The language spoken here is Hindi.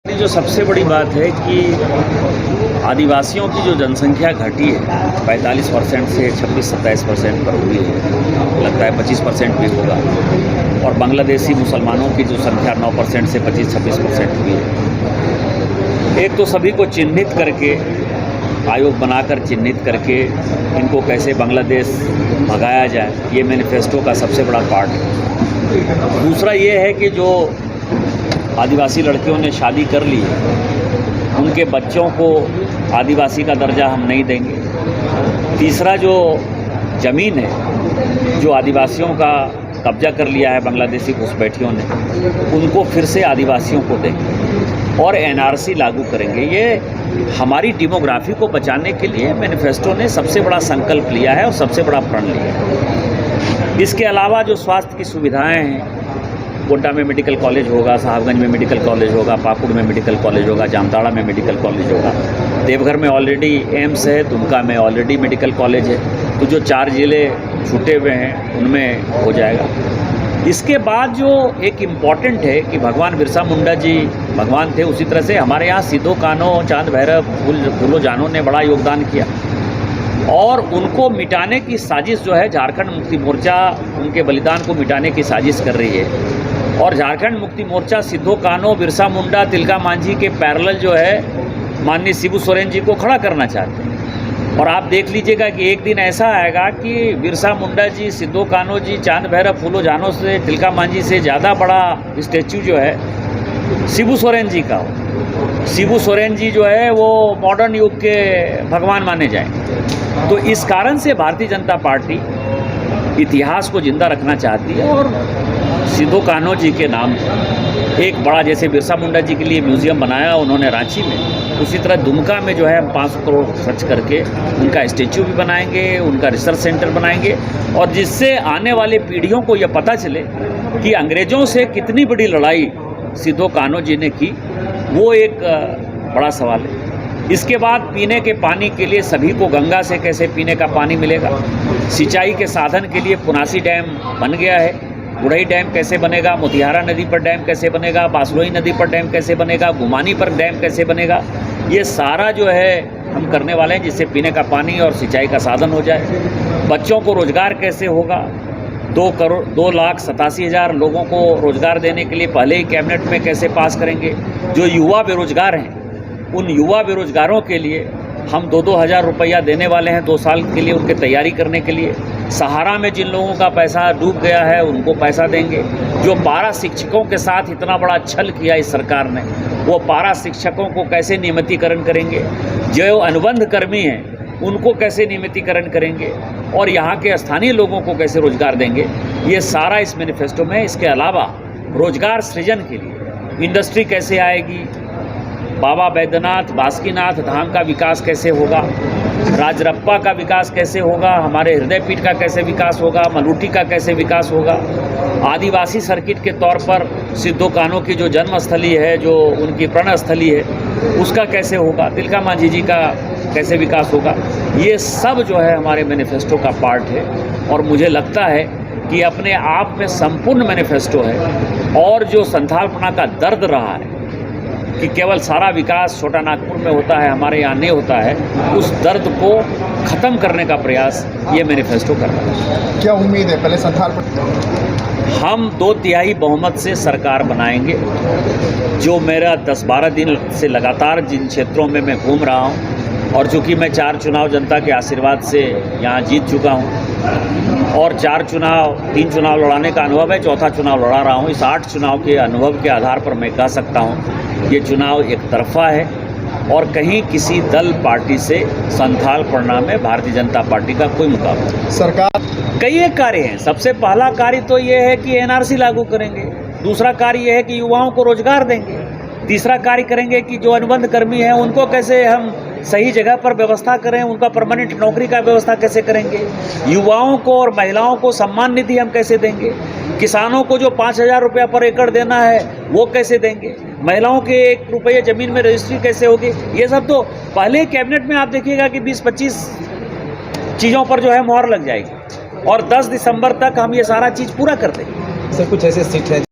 जो सबसे बड़ी बात है कि आदिवासियों की जो जनसंख्या घटी है 45% से 26-27% पर हुई है, लगता है 25% भी होगा। और बांग्लादेशी मुसलमानों की जो संख्या 9% से 25-26% हुई है। एक तो सभी को चिन्हित करके, आयोग बनाकर चिन्हित करके इनको कैसे बांग्लादेश भगाया जाए, ये मैनिफेस्टो का सबसे बड़ा पार्ट है। दूसरा ये है कि जो आदिवासी लड़कियों ने शादी कर ली है, उनके बच्चों को आदिवासी का दर्जा हम नहीं देंगे। तीसरा जो ज़मीन है जो आदिवासियों का कब्जा कर लिया है बांग्लादेशी घुसपैठियों ने, उनको फिर से आदिवासियों को देंगे और एनआरसी लागू करेंगे। ये हमारी डेमोग्राफी को बचाने के लिए मैनिफेस्टो ने सबसे बड़ा संकल्प लिया है और सबसे बड़ा प्रण लिया है। इसके अलावा जो स्वास्थ्य की सुविधाएं हैं, गोड्डा में मेडिकल कॉलेज होगा, साहबगंज में मेडिकल कॉलेज होगा, पाकुड़ में मेडिकल कॉलेज होगा, जामताड़ा में मेडिकल कॉलेज होगा, देवघर में ऑलरेडी एम्स है, दुमका में ऑलरेडी मेडिकल कॉलेज है। तो जो 4 ज़िले छूटे हुए हैं उनमें हो जाएगा। इसके बाद जो एक इम्पॉर्टेंट है कि भगवान बिरसा मुंडा जी भगवान थे, उसी तरह से हमारे यहाँ सिद्धो कान्हो, चांद भैरव, फूलो जानो ने बड़ा योगदान किया और उनको मिटाने की साजिश जो है झारखंड मुक्ति मोर्चा उनके बलिदान को मिटाने की साजिश कर रही है। और झारखंड मुक्ति मोर्चा सिद्धो कान्हो, बिरसा मुंडा, तिलका मांझी के पैरेलल जो है माननीय शिबू सोरेन जी को खड़ा करना चाहते हैं। और आप देख लीजिएगा कि एक दिन ऐसा आएगा कि बिरसा मुंडा जी, सिद्धो कान्हो जी, चांद भैरव, फूलो जानो से, तिलका मांझी से ज़्यादा बड़ा स्टैच्यू जो है शिबू सोरेन जी का हो। शिबू सोरेन जी जो है वो मॉडर्न युग के भगवान माने जाएंगे। तो इस कारण से भारतीय जनता पार्टी इतिहास को जिंदा रखना चाहती है और सिद्धो कान्हो जी के नाम एक बड़ा, जैसे बिरसा मुंडा जी के लिए म्यूज़ियम बनाया उन्होंने रांची में, उसी तरह दुमका में जो है 500 करोड़ खर्च करके उनका स्टैच्यू भी बनाएंगे, उनका रिसर्च सेंटर बनाएंगे और जिससे आने वाले पीढ़ियों को यह पता चले कि अंग्रेज़ों से कितनी बड़ी लड़ाई सिद्धो कान्हो जी ने की। वो एक बड़ा सवाल है। इसके बाद पीने के पानी के लिए सभी को गंगा से कैसे पीने का पानी मिलेगा। सिंचाई के साधन के लिए पुनासी डैम बन गया है, गुड़ई डैम कैसे बनेगा, मोतिहारा नदी पर डैम कैसे बनेगा, बासलोई नदी पर डैम कैसे बनेगा, गुमानी पर डैम कैसे बनेगा। ये सारा जो है हम करने वाले हैं जिससे पीने का पानी और सिंचाई का साधन हो जाए। बच्चों को रोजगार कैसे होगा, 2,87,000 लोगों को रोजगार देने के लिए पहले ही कैबिनेट में कैसे पास करेंगे। जो युवा बेरोजगार हैं उन युवा बेरोजगारों के लिए हम 2-2 हज़ार रुपया देने वाले हैं 2 साल के लिए, उनके तैयारी करने के लिए। सहारा में जिन लोगों का पैसा डूब गया है उनको पैसा देंगे। जो पारा शिक्षकों के साथ इतना बड़ा छल किया इस सरकार ने, वो पारा शिक्षकों को कैसे नियमितीकरण करेंगे। जो अनुबंध कर्मी हैं उनको कैसे नियमितीकरण करेंगे और यहाँ के स्थानीय लोगों को कैसे रोजगार देंगे, ये सारा इस मैनिफेस्टो में है। इसके अलावा रोजगार सृजन के लिए इंडस्ट्री कैसे आएगी, बाबा बैद्यनाथ, बासुकीनाथ धाम का विकास कैसे होगा, राजरप्पा का विकास कैसे होगा, हमारे हृदय पीठ का कैसे विकास होगा, मलूटी का कैसे विकास होगा, आदिवासी सर्किट के तौर पर सिद्धो कान्हो की जो जन्मस्थली है, जो उनकी प्रणस्थली है, उसका कैसे होगा, तिलका मांझी जी का कैसे विकास होगा। ये सब जो है हमारे मैनिफेस्टो का पार्ट है और मुझे लगता है कि अपने आप में संपूर्ण मैनिफेस्टो है। और जो संथालपना का दर्द रहा है कि केवल सारा विकास छोटा नागपुर में होता है, हमारे यहाँ नहीं होता है, उस दर्द को ख़त्म करने का प्रयास ये मैनिफेस्टो कर रहा है। क्या उम्मीद है पहले संथाल हम 2/3 बहुमत से सरकार बनाएंगे। जो मेरा 10-12 दिन से लगातार जिन क्षेत्रों में मैं घूम रहा हूँ और चूँकि मैं 4 चुनाव जनता के आशीर्वाद से यहाँ जीत चुका हूँ और 3 चुनाव लड़ाने का अनुभव है, 4था चुनाव लड़ा रहा हूँ। इस 8 चुनाव के अनुभव के आधार पर मैं कह सकता हूँ ये चुनाव एक तरफा है और कहीं किसी दल पार्टी से संथाल पड़ना में भारतीय जनता पार्टी का कोई मुकाबला नहीं। सरकार कई एक कार्य हैं। सबसे पहला कार्य तो ये है कि एनआरसी लागू करेंगे। दूसरा कार्य ये है कि युवाओं को रोजगार देंगे। तीसरा कार्य करेंगे कि जो अनुबंध कर्मी हैं उनको कैसे हम सही जगह पर व्यवस्था करें, उनका परमानेंट नौकरी का व्यवस्था कैसे करेंगे। युवाओं को और महिलाओं को सम्मान निधि हम कैसे देंगे। किसानों को जो 5,000 रुपया पर एकड़ देना है वो कैसे देंगे। महिलाओं के 1 रुपये ज़मीन में रजिस्ट्री कैसे होगी। ये सब तो पहले कैबिनेट में आप देखिएगा कि 20-25 चीज़ों पर जो है मोहर लग जाएगी और 10 दिसंबर तक हम ये सारा चीज़ पूरा कर देंगे। सर कुछ ऐसे सीट है